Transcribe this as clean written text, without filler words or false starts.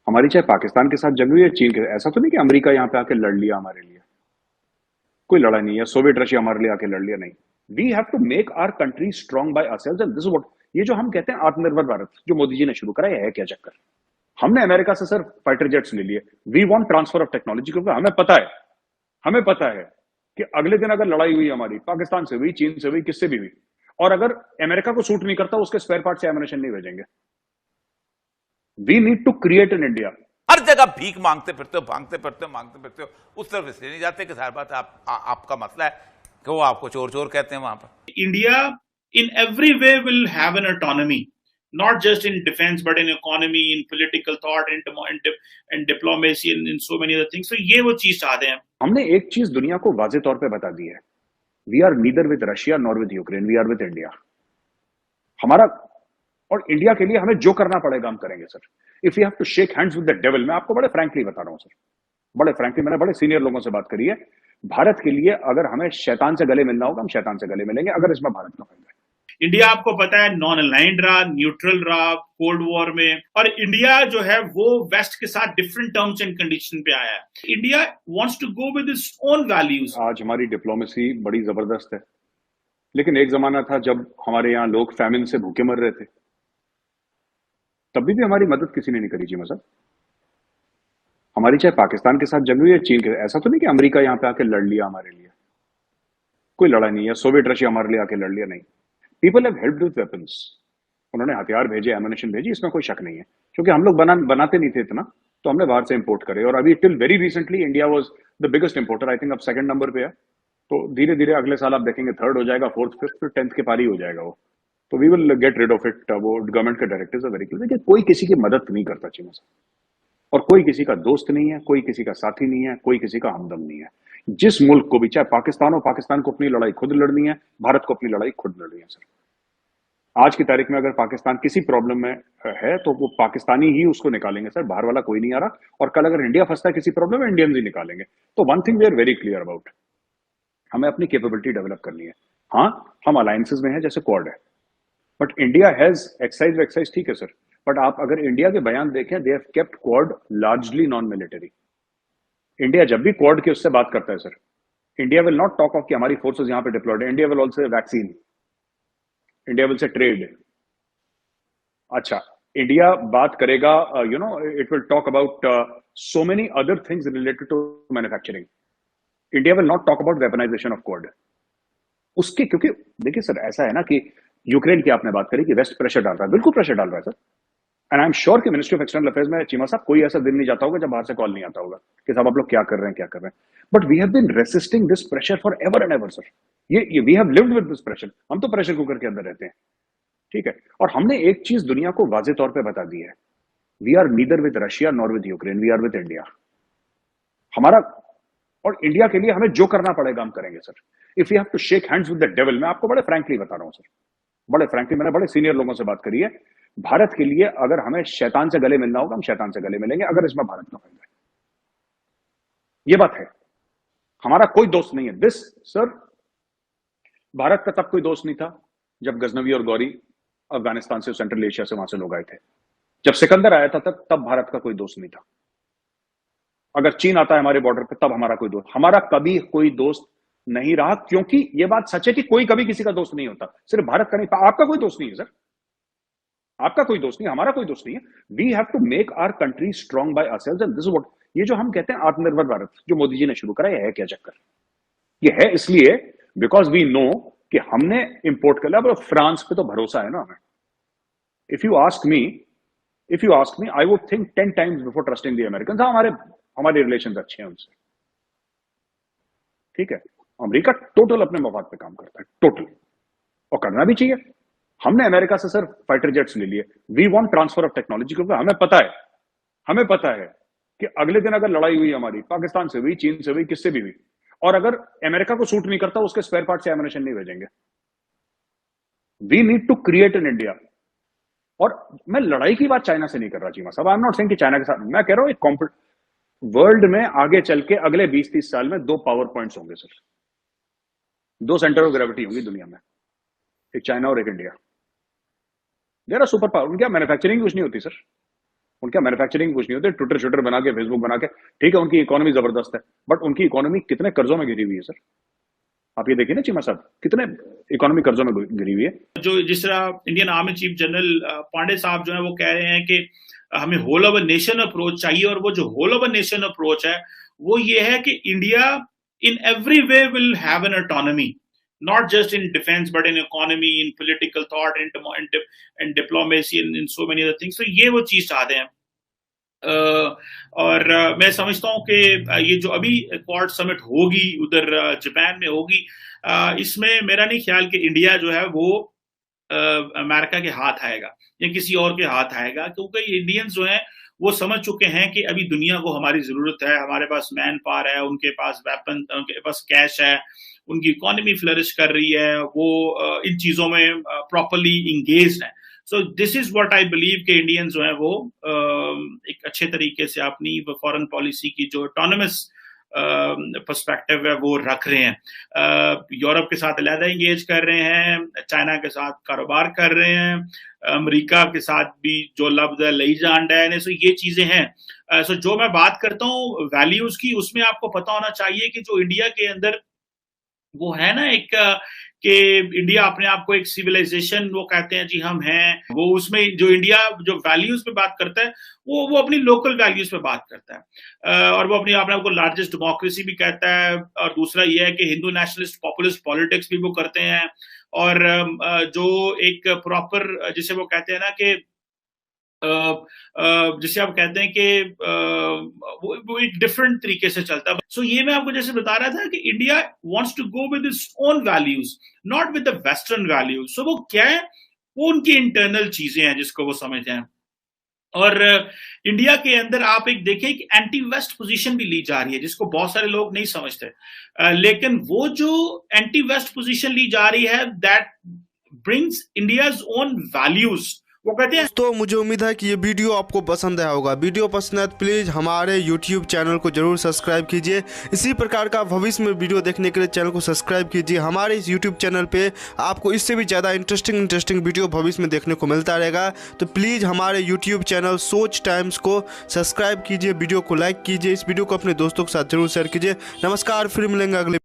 हमारी चाहे पाकिस्तान के साथ जंग हुई है, चीन के, ऐसा तो नहीं कि अमेरिका यहाँ पे आके लड़ लिया हमारे लिए। कोई लड़ा नहीं है, सोवियत रशिया हमारे लिए आके लड़ लिया, नहीं। We have to make our country strong by ourselves, and this is what, ये जो हम कहते हैं आत्मनिर्भर भारत जो मोदी जी ने शुरू करा है क्या चक्कर? हमने अमेरिका से सिर्फ फाइटर जेट्स ले लिए। We want transfer of technology, क्योंकि हमें पता है कि अगले दिन अगर लड़ाई हुई हमारी, पाकिस्तान से हुई, चीन से हुई, किससे भी हुई, और अगर अमेरिका को सूट नहीं करता, उसके स्पेयर पार्ट से एमिनेशन नहीं भेजेंगे। We need to create in India. हर जगह भीख मांगते फिरते हो, भागते फिरते हो, मांगते फिरते हो, उस तरफ इसलिए नहीं जाते कि सारी बात आपका मसला है कि वो आपको चोर चोर कहते हैं वहां पर। India in every way will have an autonomy, not just in defense but in economy, in political thought, in diplomacy, and in so many other things. So ये वो चीज चाहते हैं। हमने एक चीज दुनिया को वाजे तौर पे बता दी है, we are neither with Russia nor with Ukraine, we are with India. हमारा और इंडिया के लिए हमें जो करना पड़ेगा हम करेंगे sir. If you have to shake hands with the devil, मैं आपको बड़े फ्रैंकली बता रहा हूं सर, बड़े फ्रैंकली, मैंने बड़े सीनियर लोगों से बात करी है। भारत के लिए अगर हमें शैतान से गले मिलना होगा, हम शैतान से गले मिलेंगे, अगर इसमें भारत का फायदा है। इंडिया आपको पता है नॉन अलाइंड रहा, न्यूट्रल रहा कोल्ड वॉर में, और इंडिया जो है वो वेस्ट के साथ डिफरेंट टर्म्स एंड कंडीशन पे आया है। India wants to go with its own values. आज हमारी डिप्लोमेसी बड़ी जबरदस्त है, लेकिन एक जमाना था जब हमारे यहाँ लोग फैमिन से भूखे मर रहे थे, तभी भी हमारी मदद किसी ने नहीं करी जी मसद। हमारी चाहे पाकिस्तान के साथ जंग हुई है, चीन के, ऐसा तो नहीं कि अमेरिका यहाँ पे आके लड़ लिया हमारे लिए। कोई लड़ा नहीं है, सोवियत रशिया हमारे लिए आके लड़ लिया, नहीं। People have helped with weapons, उन्होंने हथियार भेजे, एमुनिशन भेजी, इसमें कोई शक नहीं है, क्योंकि हम लोग बनाते नहीं थे इतना, तो हमने बाहर से इंपोर्ट करे। और अभी till very recently India was the biggest importer, I think अब सेकंड नंबर पे है। तो धीरे धीरे अगले साल आप देखेंगे थर्ड हो जाएगा, फोर्थ, फिफ्थ, फिर 10th के पार ही हो जाएगा वो। तो we will get rid of it. वो गवर्नमेंट के डायरेक्टिव्स आर वेरी क्लियर कि कोई किसी की मदद नहीं करता चीमा से, और कोई किसी का दोस्त नहीं है, कोई किसी का साथी नहीं है, कोई किसी का हमदम नहीं है। जिस मुल्क को भी, चाहे पाकिस्तान हो, पाकिस्तान को अपनी लड़ाई खुद लड़नी है, भारत को अपनी लड़ाई खुद लड़नी है सर। आज की तारीख में अगर पाकिस्तान किसी प्रॉब्लम में है तो वो पाकिस्तानी ही उसको निकालेंगे सर, बाहर वाला कोई नहीं आ रहा। और कल अगर इंडिया फंसता है किसी प्रॉब्लम में, इंडियंस ही निकालेंगे। तो one thing we are very clear about, हमें अपनी कैपेबिलिटी डेवलप करनी है। हाँ, हम अलायंसेस में हैं, जैसे क्वाड है, बट इंडिया हैज एक्साइज, ठीक है सर, बट आप अगर इंडिया के बयान देखें, they have kept Quad largely non military. India जब भी क्वाड के उससे बात करता है sir, India will not talk of कि हमारी फोर्सेस यहां पे डिप्लॉयड है। India will also vaccine, India will say trade. अच्छा, इंडिया बात करेगा, it will talk about so many other things related to manufacturing. India will not talk about weaponization of Quad. उसके, क्योंकि देखिए सर, ऐसा है ना कि यूक्रेन की आपने बात करी कि वेस्ट प्रेशर डाल रहा है, बिल्कुल प्रेशर डाल रहा है sir. And I am sure कि मिनिस्ट्री ऑफ एक्सटर्नल अफेयर्स में चीमा साहब कोई ऐसा दिन नहीं जाता होगा जब बाहर से कॉल नहीं आता होगा कि साहब आप लोग क्या कर रहे हैं, क्या कर रहे हैं। But we have been resisting this pressure for ever and ever sir. ये we have lived with this pressure. हम तो प्रेशर कुकर के अंदर रहते हैं, ठीक है। और हमने एक चीज दुनिया को वाजे तौर पे बता दी है, we are neither with Russia nor with Ukraine, we are with India. हमारा और इंडिया के लिए हमें जो करना पड़ेगा हम करेंगे sir. If you have to shake hands with the devil, मैं आपको बड़े फ्रैंकली बता रहा हूं सर, बड़े फ्रैंकली, मैंने बड़े सीनियर लोगों से बात करी है। भारत के लिए अगर हमें शैतान से गले मिलना होगा, हम शैतान से गले मिलेंगे, अगर इसमें भारत का फायदा है। ये बात है, हमारा कोई दोस्त नहीं है दिस सर। भारत का तब कोई दोस्त नहीं था जब गजनवी और गौरी अफगानिस्तान से, सेंट्रल एशिया से, वहां से लोग आए थे। जब सिकंदर आया था तब भारत का कोई दोस्त नहीं था। अगर चीन आता है हमारे बॉर्डर पे, तब हमारा कोई दोस्त, हमारा कभी कोई दोस्त नहीं रहा। क्योंकि ये बात सच है कि कोई कभी किसी का दोस्त नहीं होता, सिर्फ भारत का नहीं, आपका कोई दोस्त नहीं है सर, आपका कोई दोस्त नहीं, हमारा कोई दोस्त नहीं है। We have to make our country strong by ourselves, and this is what, ये जो हम कहते हैं आत्मनिर्भर भारत जो मोदी जी ने शुरू करा है क्या चक्कर? ये है इसलिए बिकॉज वी नो कि हमने इंपोर्ट कर लिया। अब फ्रांस पे तो भरोसा है ना हमें। If you ask me I would think 10 times before trusting the American. हमारे रिलेशन अच्छे हैं उनसे, ठीक है। अमेरिका टोटल अपने मफाद पे काम करता है, टोटल, और करना भी चाहिए। हमने अमेरिका से सिर्फ फाइटर जेट्स ले लिए। We want transfer of technology, क्योंकि हमें पता है कि अगले दिन अगर लड़ाई हुई हमारी, पाकिस्तान से हुई, चीन से हुई, किससे भी हुई, और अगर अमेरिका को सूट नहीं करता, उसके स्पेयर पार्ट से एमुनिशन नहीं भेजेंगे। We need to create in India. और मैं लड़ाई की बात चाइना से नहीं कर रहा चीमा साहब, आई एम नॉट सेइंग कि चाइना के साथ, मैं कह रहा हूं एक वर्ल्ड में आगे चल के अगले 20-30 साल में 2 पावर पॉइंट्स होंगे सर, 2 सेंटर ऑफ ग्रेविटी होंगी दुनिया में, एक चाइना और एक India. There are super power. उनकी मैन्युफैक्चरिंग कुछ नहीं होती सर, उनका मैन्युफैक्चरिंग कुछ नहीं होते, ट्विटर शूटर बना के, फेसबुक बना के, ठीक है उनकी इकोनॉमी जबरदस्त है, बट उनकी इकोनॉमी कितने कर्जों में गिरी हुई है सर? आप ये देखिए ना चीमा साहब, कितने इकोनॉमी कर्जों में गिरी हुई है। जो जिस तरह Indian army chief general Pande साहब जो है वो कह रहे हैं कि हमें whole of a nation approach चाहिए, और वो जो whole of a nation approach है वो ये है कि India in every way will have an autonomy, not just in defense but in economy, in political thought, in diplomacy, in so many other things. So ये वो चीज चाहते हैं। और मैं समझता हूँ कि ये जो अभी क्वाड समिट होगी उधर जापान में होगी, इसमें मेरा नहीं ख्याल कि इंडिया जो है वो अमेरिका के हाथ आएगा या किसी और के हाथ आएगा, क्योंकि इंडियंस जो हैं वो समझ चुके हैं कि अभी दुनिया को हमारी जरूरत है, हमारे पास मैन पावर है, उनके पास वेपन, उनके पास कैश है, उनकी इकोनॉमी फ्लरिश कर रही है, वो इन चीजों में प्रॉपरली इंगेज्ड है। So this is what I believe कि इंडियंस जो है वो एक अच्छे तरीके से अपनी फॉरेन पॉलिसी की जो ऑटोनमस पर्सपेक्टिव है वो रख रहे हैं। यूरोप के साथ अलहदा इंगेज कर रहे हैं, चाइना के साथ कारोबार कर रहे हैं, अमेरिका के साथ भी जो लफ्ज है लई जान है। सो ये चीजें हैं। सो जो मैं बात करता हूँ वैल्यूज की, उसमें आपको पता होना चाहिए कि जो इंडिया के अंदर वो है ना एक कि इंडिया अपने आप को एक सिविलाइजेशन वो कहते हैं जी हम हैं, वो उसमें जो इंडिया जो वैल्यूज पे बात करता है वो अपनी लोकल वैल्यूज पे बात करता है, और वो अपने आप को लार्जेस्ट डेमोक्रेसी भी कहता है, और दूसरा ये है कि हिंदू नेशनलिस्ट पॉपुलिस्ट पॉलिटिक्स भी वो करते हैं, और जो एक प्रॉपर जिसे वो कहते हैं ना कि जिसे आप कहते हैं कि वो एक डिफरेंट तरीके से चलता है। सो ये मैं आपको जैसे बता रहा था कि India wants to go with its own values, not with the western values. So वो क्या है, वो उनकी इंटरनल चीजें हैं जिसको वो समझते हैं। और इंडिया के अंदर आप एक देखें कि एंटी वेस्ट पोजीशन भी ली जा रही है, जिसको बहुत सारे लोग नहीं समझते, लेकिन वो जो एंटी वेस्ट पोजीशन ली जा रही है that brings India's own values, वो कहते हैं। तो मुझे उम्मीद है कि ये वीडियो आपको पसंद आया होगा। वीडियो पसंद है तो प्लीज़ हमारे YouTube चैनल को जरूर सब्सक्राइब कीजिए। इसी प्रकार का भविष्य में वीडियो देखने के लिए चैनल को सब्सक्राइब कीजिए। हमारे इस YouTube चैनल पे आपको इससे भी ज़्यादा इंटरेस्टिंग वीडियो भविष्य में देखने को मिलता रहेगा। तो प्लीज़ हमारे YouTube चैनल सोच टाइम्स को सब्सक्राइब कीजिए, वीडियो को लाइक कीजिए, इस वीडियो को अपने दोस्तों के साथ जरूर शेयर कीजिए। नमस्कार, फिर मिलेंगे अगले